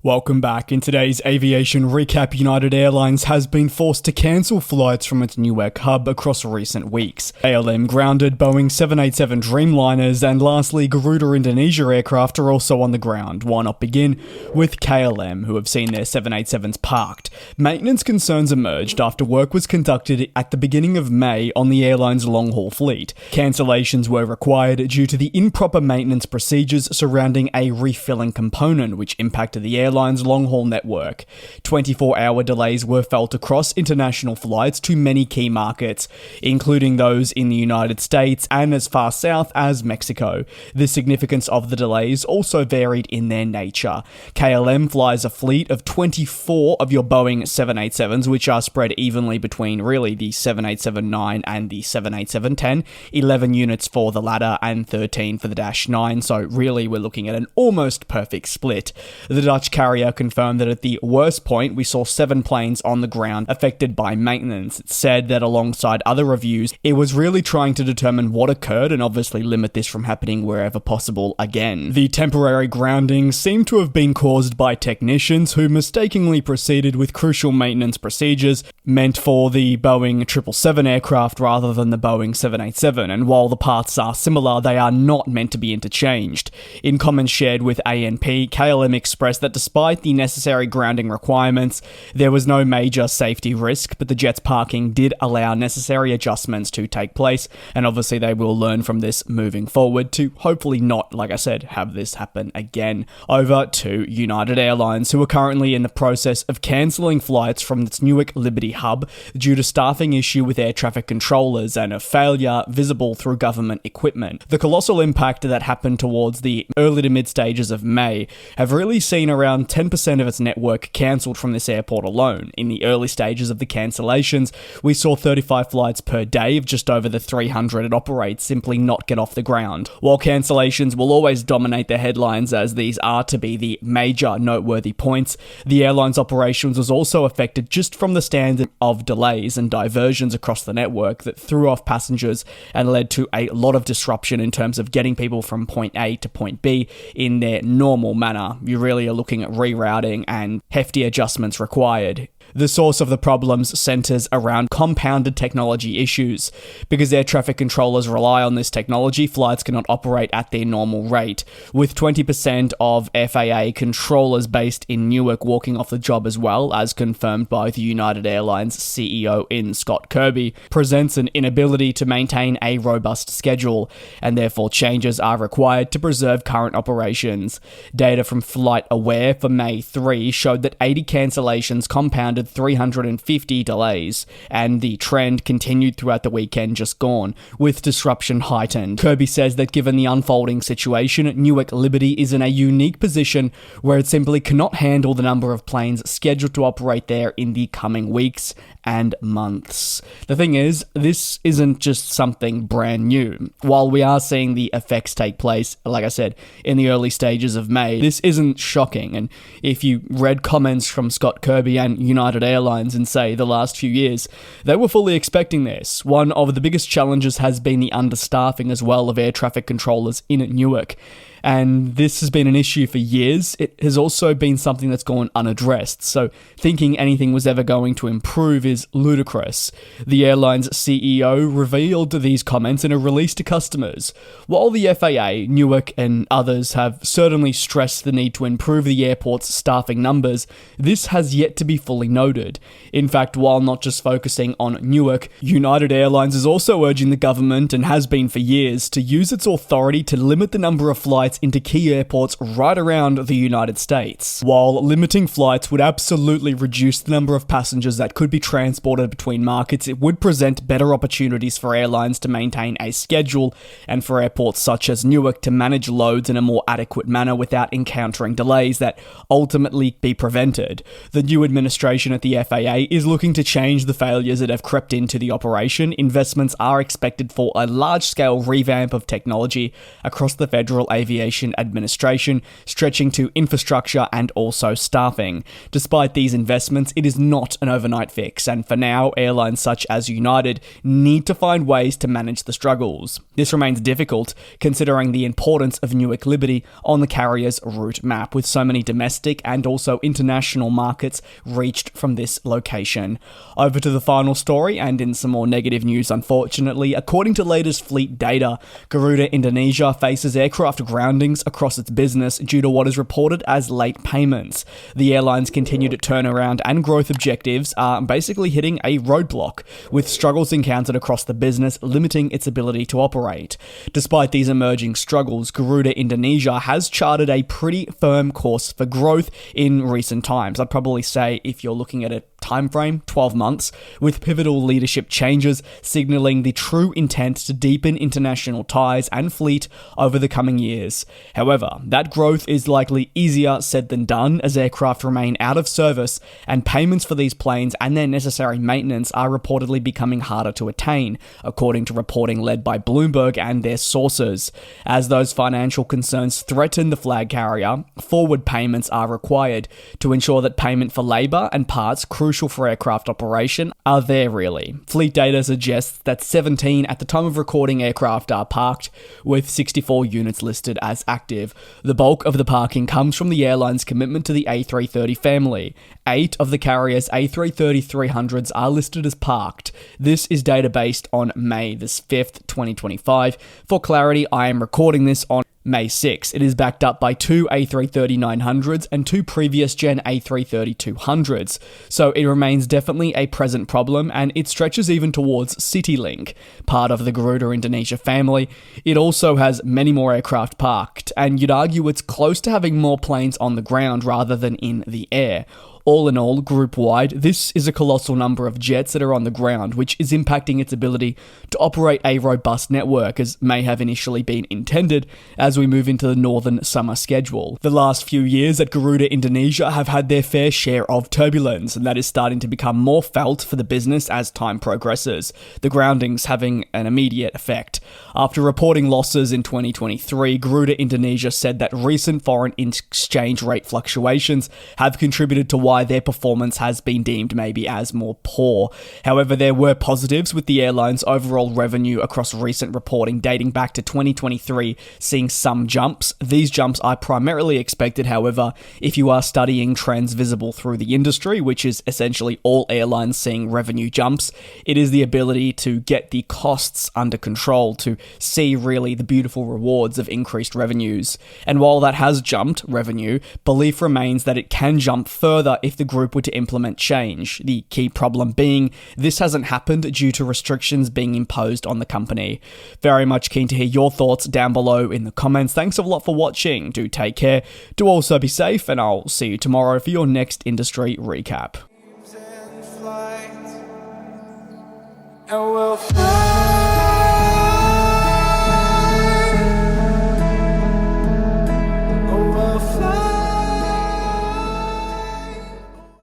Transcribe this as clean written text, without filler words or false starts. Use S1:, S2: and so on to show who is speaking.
S1: Welcome back. In today's aviation recap, United Airlines has been forced to cancel flights from its Newark hub across recent weeks. KLM grounded Boeing 787 Dreamliners, and lastly, Garuda Indonesia aircraft are also on the ground. Why not begin with KLM, who have seen their 787s parked? Maintenance concerns emerged after work was conducted at the beginning of May on the airline's long-haul fleet. Cancellations were required due to the improper maintenance procedures surrounding a refilling component, which impacted the airline's long-haul network. 24-hour delays were felt across international flights to many key markets, including those in the United States and as far south as Mexico. The significance of the delays also varied in their nature. KLM flies a fleet of 24 of your Boeing 787s, which are spread evenly between really the 787-9 and the 787-10, 11 units for the latter and 13 for the Dash 9, so really we're looking at an almost perfect split. The Dutch carrier confirmed that at the worst point, we saw 7 planes on the ground affected by maintenance. It said that alongside other reviews, it was really trying to determine what occurred and obviously limit this from happening wherever possible again. The temporary grounding seemed to have been caused by technicians who mistakenly proceeded with crucial maintenance procedures meant for the Boeing 777 aircraft rather than the Boeing 787, and while the parts are similar, they are not meant to be interchanged. In comments shared with ANP, KLM expressed that despite the necessary grounding requirements, there was no major safety risk, but the jet's parking did allow necessary adjustments to take place, and obviously they will learn from this moving forward to hopefully not, like I said, have this happen again. Over to United Airlines, who are currently in the process of cancelling flights from its Newark Liberty hub due to staffing issue with air traffic controllers and a failure visible through government equipment. The colossal impact that happened towards the early to mid stages of May have really seen around 10% of its network cancelled from this airport alone. In the early stages of the cancellations, we saw 35 flights per day of just over the 300 it operates simply not get off the ground. While cancellations will always dominate the headlines as these are to be the major noteworthy points, the airline's operations was also affected just from the standard of delays and diversions across the network that threw off passengers and led to a lot of disruption in terms of getting people from point A to point B in their normal manner. You really are looking at rerouting and hefty adjustments required. The source of the problems centers around compounded technology issues. Because air traffic controllers rely on this technology, flights cannot operate at their normal rate, with 20% of FAA controllers based in Newark walking off the job as well, as confirmed by the United Airlines CEO Scott Kirby, presents an inability to maintain a robust schedule, and therefore changes are required to preserve current operations. Data from Flight Aware for May 3 showed that 80 cancellations compounded 350 delays, and the trend continued throughout the weekend just gone, with disruption heightened. Kirby says that given the unfolding situation, Newark Liberty is in a unique position where it simply cannot handle the number of planes scheduled to operate there in the coming weeks and months. The thing is, this isn't just something brand new. While we are seeing the effects take place, like I said, in the early stages of May, this isn't shocking, and if you read comments from Scott Kirby and United Airlines in, say, the last few years, they were fully expecting this. One of the biggest challenges has been the understaffing as well of air traffic controllers in Newark. And this has been an issue for years. It has also been something that's gone unaddressed, so thinking anything was ever going to improve is ludicrous. The airline's CEO revealed these comments in a release to customers. While the FAA, Newark, and others have certainly stressed the need to improve the airport's staffing numbers, this has yet to be fully noted. In fact, while not just focusing on Newark, United Airlines is also urging the government, and has been for years, to use its authority to limit the number of flights into key airports right around the United States. While limiting flights would absolutely reduce the number of passengers that could be transported between markets, it would present better opportunities for airlines to maintain a schedule and for airports such as Newark to manage loads in a more adequate manner without encountering delays that ultimately be prevented. The new administration at the FAA is looking to change the failures that have crept into the operation. Investments are expected for a large-scale revamp of technology across the federal aviation Aviation Administration, stretching to infrastructure and also staffing. Despite these investments, it is not an overnight fix, and for now, airlines such as United need to find ways to manage the struggles. This remains difficult, considering the importance of Newark Liberty on the carrier's route map, with so many domestic and also international markets reached from this location. Over to the final story, and in some more negative news unfortunately, according to latest fleet data, Garuda Indonesia faces aircraft groundings across its business due to what is reported as late payments. The airline's continued turnaround and growth objectives are basically hitting a roadblock, with struggles encountered across the business limiting its ability to operate. Despite these emerging struggles, Garuda Indonesia has charted a pretty firm course for growth in recent times. I'd probably say, if you're looking at a time frame, 12 months, with pivotal leadership changes signaling the true intent to deepen international ties and fleet over the coming years. However, that growth is likely easier said than done, as aircraft remain out of service and payments for these planes and their necessary maintenance are reportedly becoming harder to attain, according to reporting led by Bloomberg and their sources. As those financial concerns threaten the flag carrier, forward payments are required to ensure that payment for labour and parts crucial for aircraft operation are there really. Fleet data suggests that 17 at the time of recording aircraft are parked, with 64 units listed as active. The bulk of the parking comes from the airline's commitment to the A330 family. 8 of the carrier's A330-300s are listed as parked. This is data based on May 5th, 2025. For clarity, I am recording this on May 6. It is backed up by 2 A330-900s and 2 previous gen A330-200s, so it remains definitely a present problem, and it stretches even towards CityLink, part of the Garuda Indonesia family. It also has many more aircraft parked, and you'd argue it's close to having more planes on the ground rather than in the air. All in all, group-wide, this is a colossal number of jets that are on the ground, which is impacting its ability to operate a robust network, as may have initially been intended as we move into the northern summer schedule. The last few years at Garuda Indonesia have had their fair share of turbulence, and that is starting to become more felt for the business as time progresses, the groundings having an immediate effect. After reporting losses in 2023, Garuda Indonesia said that recent foreign exchange rate fluctuations have contributed to why their performance has been deemed maybe as more poor. However, there were positives, with the airline's overall revenue across recent reporting dating back to 2023 seeing some jumps. These jumps are primarily expected, however, if you are studying trends visible through the industry, which is essentially all airlines seeing revenue jumps. It is the ability to get the costs under control to see really the beautiful rewards of increased revenues. And while that has jumped revenue, belief remains that it can jump further if the group were to implement change. The key problem being this hasn't happened due to restrictions being imposed on the company. Very much keen to hear your thoughts down below in the comments. Thanks a lot for watching. Do take care. Do also be safe, and I'll see you tomorrow for your next industry recap.
S2: And we'll fly.